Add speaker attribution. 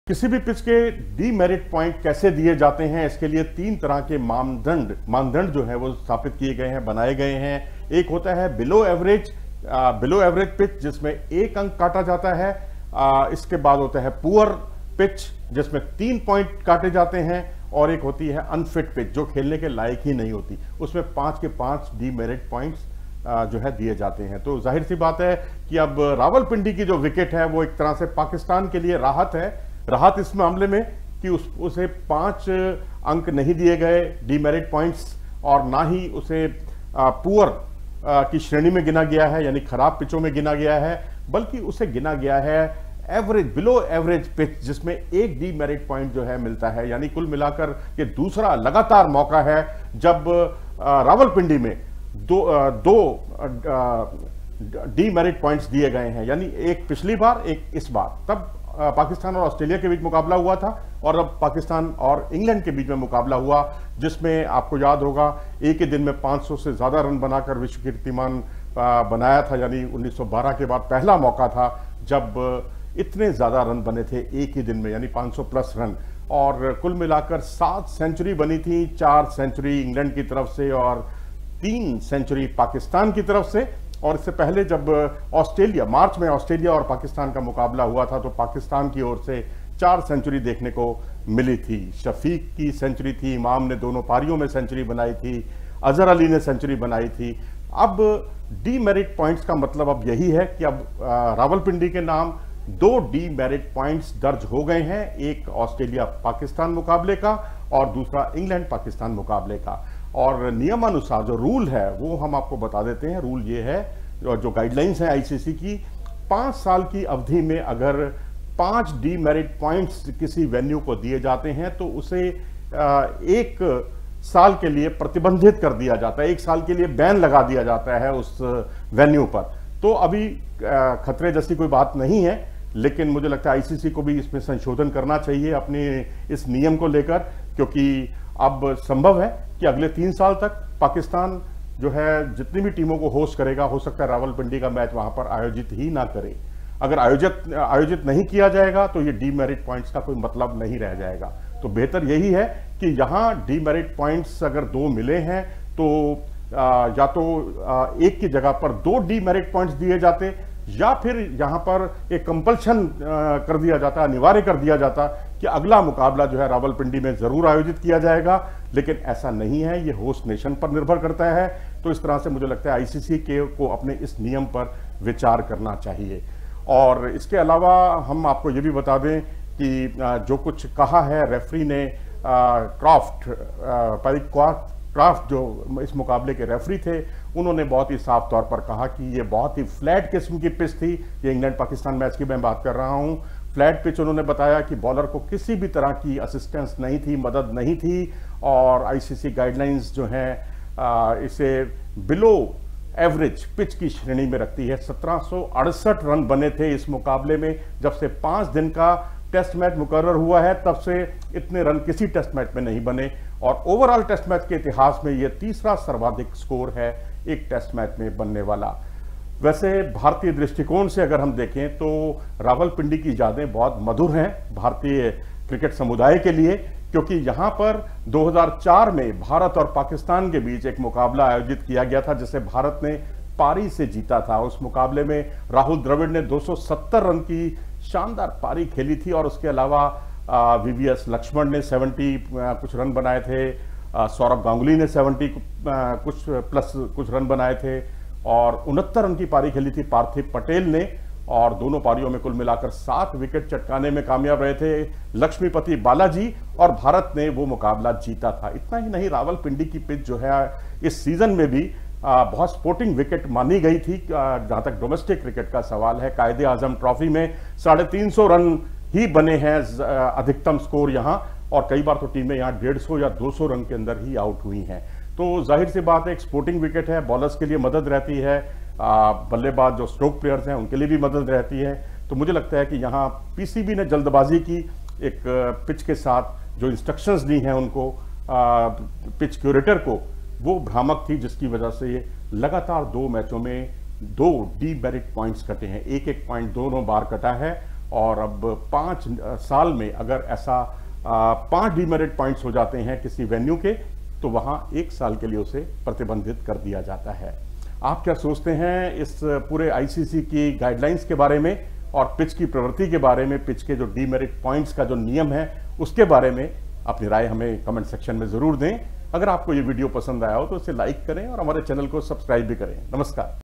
Speaker 1: किसी भी पिच के डीमेरिट पॉइंट कैसे दिए जाते हैं, इसके लिए तीन तरह के मानदंड जो है वो स्थापित किए गए हैं, बनाए गए हैं। एक होता है बिलो एवरेज पिच, जिसमें एक अंक काटा जाता है। इसके बाद होता है पुअर पिच, जिसमें 3 पॉइंट काटे जाते हैं। और एक होती है अनफिट पिच, जो खेलने के लायक ही नहीं होती, उसमें 5 के 5 डीमेरिट पॉइंट्स जो है दिए जाते हैं। तो जाहिर सी बात है कि अब रावलपिंडी की जो विकेट है वो एक तरह से पाकिस्तान के लिए राहत इस मामले में कि उसे 5 अंक नहीं दिए गए डीमेरिट पॉइंट्स, और ना ही उसे पुअर की श्रेणी में गिना गया है, यानी खराब पिचों में गिना गया है, बल्कि उसे गिना गया है बिलो एवरेज पिच, जिसमें एक डीमेरिट पॉइंट जो है मिलता है। यानी कुल मिलाकर ये दूसरा लगातार मौका है जब रावलपिंडी में दो डीमेरिट पॉइंट्स दिए गए हैं, यानी एक पिछली बार एक इस बार। तब पाकिस्तान और ऑस्ट्रेलिया के बीच मुकाबला हुआ था, और अब पाकिस्तान और इंग्लैंड के बीच में मुकाबला हुआ, जिसमें आपको याद होगा एक ही दिन में 500 से ज्यादा रन बनाकर विश्व कीर्तिमान बनाया था। यानी 1912 के बाद पहला मौका था जब इतने ज्यादा रन बने थे एक ही दिन में, यानी 500 प्लस रन। और कुल मिलाकर 7 सेंचुरी बनी थी, 4 सेंचुरी इंग्लैंड की तरफ से और 3 सेंचुरी पाकिस्तान की तरफ से। और इससे पहले जब मार्च में ऑस्ट्रेलिया और पाकिस्तान का मुकाबला हुआ था, तो पाकिस्तान की ओर से 4 सेंचुरी देखने को मिली थी। शफीक की सेंचुरी थी, इमाम ने दोनों पारियों में सेंचुरी बनाई थी, अजहर अली ने सेंचुरी बनाई थी। अब डीमेरिट पॉइंट्स का मतलब अब यही है कि अब रावलपिंडी के नाम 2 डीमेरिट पॉइंट्स दर्ज हो गए हैं, एक ऑस्ट्रेलिया पाकिस्तान मुकाबले का और दूसरा इंग्लैंड पाकिस्तान मुकाबले का। और नियमानुसार जो रूल है वो हम आपको बता देते हैं। रूल ये है, जो गाइडलाइंस है आईसीसी की, 5 साल की अवधि में अगर 5 डीमेरिट पॉइंट्स किसी वेन्यू को दिए जाते हैं तो उसे 1 साल के लिए प्रतिबंधित कर दिया जाता है, 1 साल के लिए बैन लगा दिया जाता है उस वेन्यू पर। तो अभी खतरे जैसी कोई बात नहीं है, लेकिन मुझे लगता है आईसीसी को भी इसमें संशोधन करना चाहिए अपने इस नियम को लेकर, क्योंकि अब संभव है कि अगले 3 साल तक पाकिस्तान जो है जितनी भी टीमों को होस्ट करेगा, हो सकता है रावलपिंडी का मैच वहां पर आयोजित ही ना करे। अगर आयोजित नहीं किया जाएगा तो ये डीमेरिट पॉइंट्स का कोई मतलब नहीं रह जाएगा। तो बेहतर यही है कि यहां डीमेरिट पॉइंट्स अगर 2 मिले हैं तो या तो एक की जगह पर 2 डीमेरिट पॉइंट्स दिए जाते, या फिर यहां पर एक कंपल्शन कर दिया जाता, अनिवार्य कर दिया जाता कि अगला मुकाबला जो है रावलपिंडी में जरूर आयोजित किया जाएगा। लेकिन ऐसा नहीं है, ये होस्ट नेशन पर निर्भर करता है। तो इस तरह से मुझे लगता है आईसीसी को अपने इस नियम पर विचार करना चाहिए। और इसके अलावा हम आपको ये भी बता दें कि जो कुछ कहा है रेफरी ने, क्राफ्ट जो इस मुकाबले के रेफरी थे, उन्होंने बहुत ही साफ तौर पर कहा कि ये बहुत ही फ्लैट किस्म की पिच थी। ये इंग्लैंड पाकिस्तान मैच की मैं बात कर रहा हूं। फ्लैट पिच, उन्होंने बताया कि बॉलर को किसी भी तरह की असिस्टेंस नहीं थी, मदद नहीं थी। और आईसीसी गाइडलाइंस जो हैं इसे बिलो एवरेज पिच की श्रेणी में रखती है। 1768 रन बने थे इस मुकाबले में। जब से 5 दिन का टेस्ट मैच मुकर्रर हुआ है तब से इतने रन किसी टेस्ट मैच में नहीं बने, और ओवरऑल टेस्ट मैच के इतिहास में यह तीसरा सर्वाधिक स्कोर है एक टेस्ट मैच में बनने वाला। वैसे भारतीय दृष्टिकोण से अगर हम देखें तो रावलपिंडी की यादें बहुत मधुर हैं भारतीय क्रिकेट समुदाय के लिए, क्योंकि यहां पर 2004 में भारत और पाकिस्तान के बीच एक मुकाबला आयोजित किया गया था, जिसे भारत ने पारी से जीता था। उस मुकाबले में राहुल द्रविड़ ने 270 रन की शानदार पारी खेली थी, और उसके अलावा वीवीएस लक्ष्मण ने 70 कुछ रन बनाए थे, सौरभ गांगुली ने 70 कुछ रन बनाए थे, और 69 रन की पारी खेली थी पार्थिव पटेल ने। और दोनों पारियों में कुल मिलाकर 7 विकेट चटकाने में कामयाब रहे थे लक्ष्मीपति बालाजी, और भारत ने वो मुकाबला जीता था। इतना ही नहीं, रावलपिंडी की पिच जो है इस सीजन में भी बहुत स्पोर्टिंग विकेट मानी गई थी। जहां तक डोमेस्टिक क्रिकेट का सवाल है, कायदे आजम ट्रॉफी में 350 रन ही बने हैं अधिकतम स्कोर यहां, और कई बार तो टीमें यहां 150 या 200 रन के अंदर ही आउट हुई हैं। तो जाहिर सी बात है, एक स्पोर्टिंग विकेट है, बॉलर्स के लिए मदद रहती है, बल्लेबाज जो स्ट्रोक प्लेयर्स हैं उनके लिए भी मदद रहती है। तो मुझे लगता है कि यहाँ पीसीबी ने जल्दबाजी की, एक पिच के साथ जो इंस्ट्रक्शंस दी हैं उनको पिच क्यूरेटर को, वो भ्रामक थी, जिसकी वजह से ये लगातार 2 मैचों में 2 डीमेरिट पॉइंट्स कटे हैं। 1-1 पॉइंट दोनों बार कटा है, और अब 5 साल में अगर ऐसा 5 डीमेरिट पॉइंट्स हो जाते हैं किसी वेन्यू के, तो वहां 1 साल के लिए उसे प्रतिबंधित कर दिया जाता है। आप क्या सोचते हैं इस पूरे आईसीसी की गाइडलाइंस के बारे में और पिच की प्रवृत्ति के बारे में, पिच के जो डीमेरिट पॉइंट्स का जो नियम है उसके बारे में? अपनी राय हमें कमेंट सेक्शन में जरूर दें। अगर आपको ये वीडियो पसंद आया हो तो इसे लाइक करें और हमारे चैनल को सब्सक्राइब भी करें। नमस्कार।